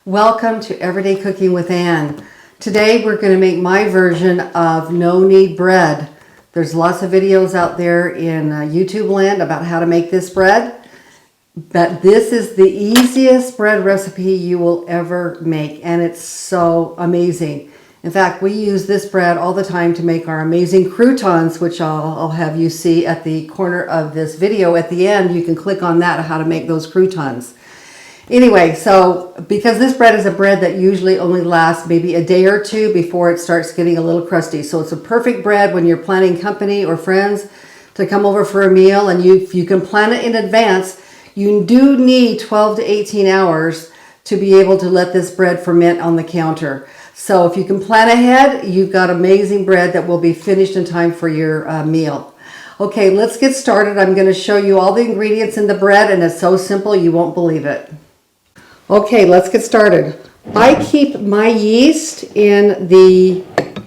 Welcome to Everyday Cooking with Ann. Today we're going to make my version of no-knead bread. There's lots of videos out there in YouTube land about how to make this bread, but this is the easiest bread recipe you will ever make, and it's so amazing. In fact, we use this bread all the time to make our amazing croutons, which I'll have you see at the corner of this video. At the end, you can click on that, how to make those croutons. Anyway, so because this bread is a bread that usually only lasts maybe a day or two before it starts getting a little crusty. So it's a perfect bread when you're planning company or friends to come over for a meal, and you can plan it in advance. You do need 12 to 18 hours to be able to let this bread ferment on the counter. So if you can plan ahead, you've got amazing bread that will be finished in time for your meal. Okay, let's get started. I'm going to show you all the ingredients in the bread, and it's so simple you won't believe it. Okay, let's get started. I keep my yeast in the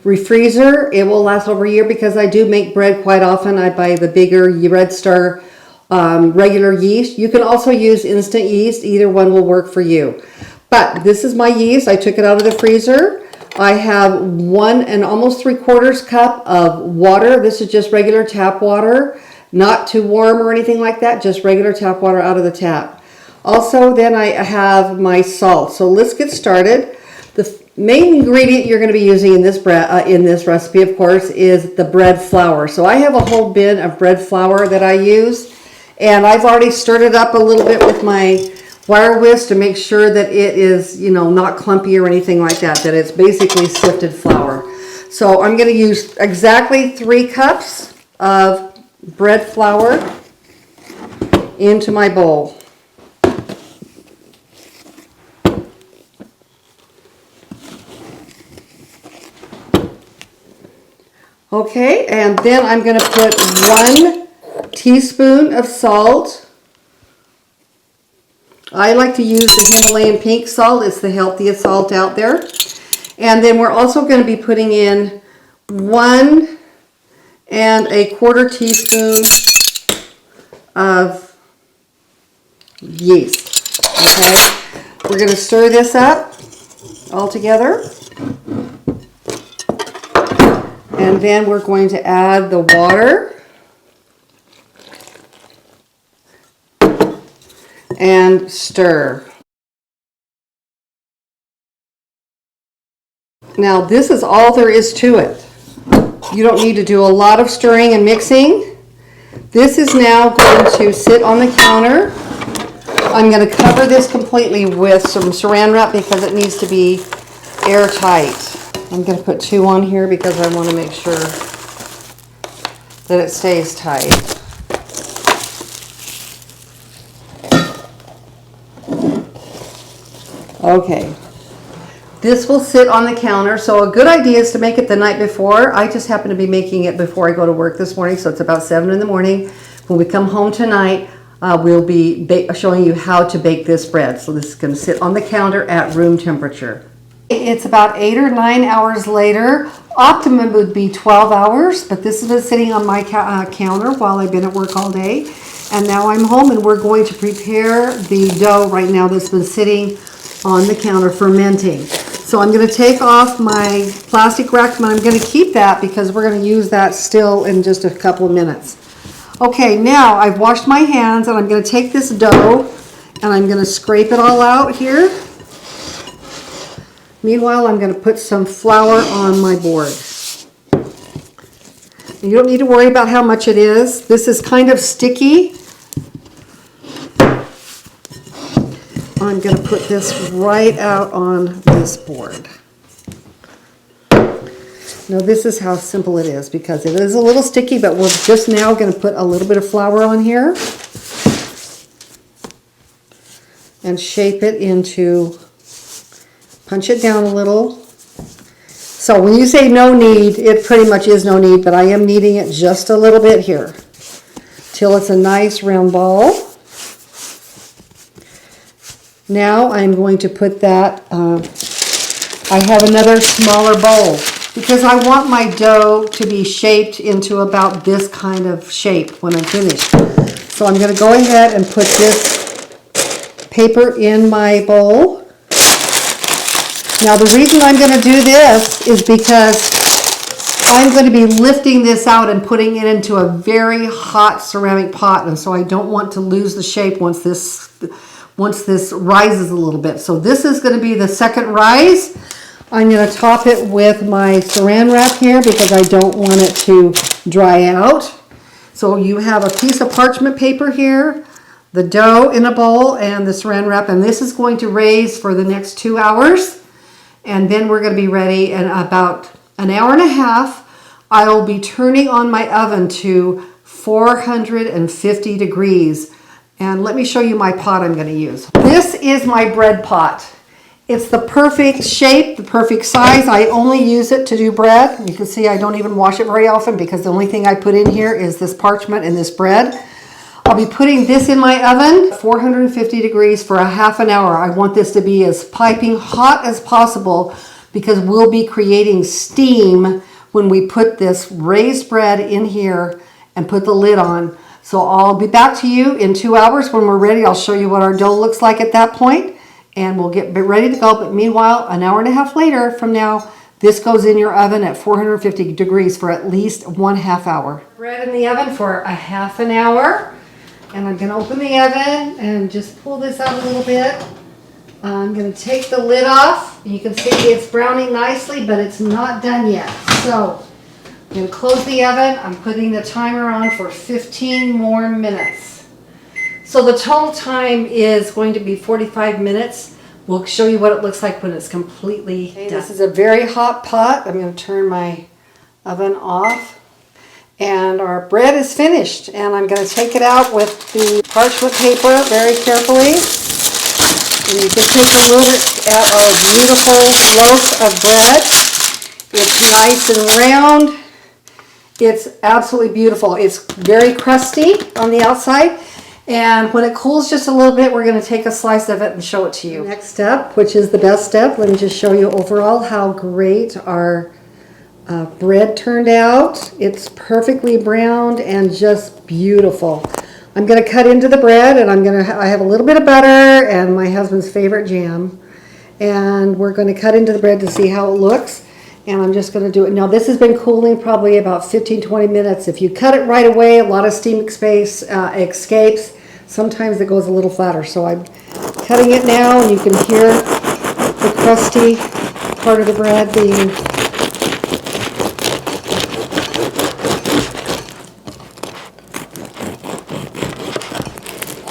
refreezer. It will last over a year because I do make bread quite often. I buy the bigger Red Star regular yeast. You can also use instant yeast. Either one will work for you. But this is my yeast. I took it out of the freezer. I have 1 almost 3/4 cup of water. This is just regular tap water, not too warm or anything like that, just regular tap water out of the tap. Also, then I have my salt. So let's get started. The main ingredient you're going to be using in this bread, in this recipe, of course, is the bread flour. So I have a whole bin of bread flour that I use, and I've already stirred it up a little bit with my wire whisk to make sure that it is, not clumpy or anything like that. That it's basically sifted flour. So I'm going to use exactly 3 cups of bread flour into my bowl. Okay, and then I'm going to put 1 teaspoon of salt. I like to use the Himalayan pink salt. It's the healthiest salt out there. And then we're also going to be putting in 1 1/4 teaspoon of yeast. Okay, we're going to stir this up all together. And then we're going to add the water and stir. Now this is all there is to it. You don't need to do a lot of stirring and mixing. This is now going to sit on the counter. I'm going to cover this completely with some saran wrap because it needs to be airtight. I'm going to put 2 on here because I want to make sure that it stays tight. Okay, this will sit on the counter, so a good idea is to make it the night before. I just happen to be making it before I go to work this morning, so it's about 7 in the morning. When we come home tonight, we'll be showing you how to bake this bread. So this is going to sit on the counter at room temperature. It's about 8 or 9 hours later. Optimum would be 12 hours, but this has been sitting on my counter while I've been at work all day. And now I'm home, and we're going to prepare the dough right now that's been sitting on the counter fermenting. So I'm going to take off my plastic rack, and I'm going to keep that because we're going to use that still in just a couple of minutes. Okay, now I've washed my hands, and I'm going to take this dough and I'm going to scrape it all out here. Meanwhile, I'm going to put some flour on my board. And you don't need to worry about how much it is. This is kind of sticky. I'm going to put this right out on this board. Now this is how simple it is because it is a little sticky, but we're just now going to put a little bit of flour on here and shape it into, punch it down a little. So when you say no knead, it pretty much is no knead, but I am kneading it just a little bit here till it's a nice round ball. Now I'm going to put that, I have another smaller bowl because I want my dough to be shaped into about this kind of shape when I'm finished. So I'm going to go ahead and put this paper in my bowl. Now the reason I'm going to do this is because I'm going to be lifting this out and putting it into a very hot ceramic pot, and so I don't want to lose the shape once this rises a little bit. So this is going to be the second rise. I'm going to top it with my saran wrap here because I don't want it to dry out. So you have a piece of parchment paper here, the dough in a bowl, and the saran wrap, and this is going to raise for the next 2 hours, and then we're going to be ready in about an hour and a half. I will be turning on my oven to 450 degrees. And let me show you my pot I'm going to use. This is my bread pot. It's the perfect shape, the perfect size. I only use it to do bread. You can see I don't even wash it very often because the only thing I put in here is this parchment and this bread. I'll be putting this in my oven, 450 degrees for a half an hour. I want this to be as piping hot as possible because we'll be creating steam when we put this raised bread in here and put the lid on. So I'll be back to you in 2 hours when we're ready. I'll show you what our dough looks like at that point, and we'll get ready to go. But meanwhile, an hour and a half later from now, this goes in your oven at 450 degrees for at least 1/2 hour. Bread in the oven for a half an hour, and I'm gonna open the oven and just pull this out a little bit. I'm going to take the lid off. You can see it's browning nicely, but it's not done yet. So I'm going to close the oven. I'm putting the timer on for 15 more minutes. So the total time is going to be 45 minutes. We'll show you what it looks like when it's completely done. This is a very hot pot. I'm going to turn my oven off. And our bread is finished. And I'm going to take it out with the parchment paper very carefully. And you can take a look at our beautiful loaf of bread. It's nice and round. It's absolutely beautiful. It's very crusty on the outside. And when it cools just a little bit, we're going to take a slice of it and show it to you. Next step, which is the best step, let me just show you overall how great our bread turned out. It's perfectly browned and just beautiful. I'm going to cut into the bread, and I have a little bit of butter and my husband's favorite jam, and we're going to cut into the bread to see how it looks. And I'm just going to do it now. This has been cooling probably about 15-20 minutes. If you cut it right away, a lot of steam escapes. Sometimes it goes a little flatter. So I'm cutting it now, and you can hear the crusty part of the bread being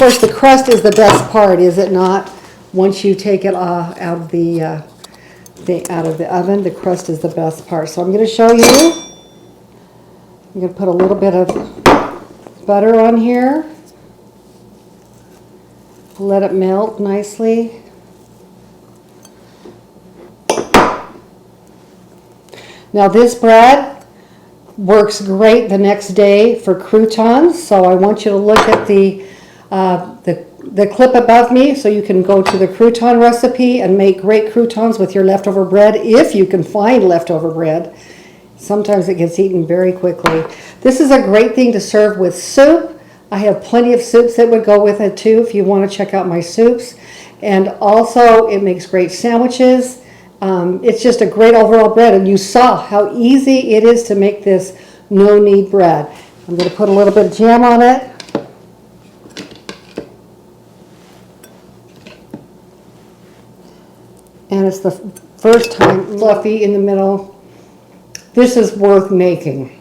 Of course, the crust is the best part, is it not? Once you take it out of the oven, the crust is the best part. So I'm going to show you. I'm going to put a little bit of butter on here. Let it melt nicely. Now this bread works great the next day for croutons. So I want you to look at the clip above me so you can go to the crouton recipe and make great croutons with your leftover bread, if you can find leftover bread. Sometimes it gets eaten very quickly. This is a great thing to serve with soup. I have plenty of soups that would go with it too if you want to check out my soups. And also it makes great sandwiches. It's just a great overall bread, and you saw how easy it is to make this no-knead bread. I'm going to put a little bit of jam on it. And it's the first time fluffy in the middle. This is worth making.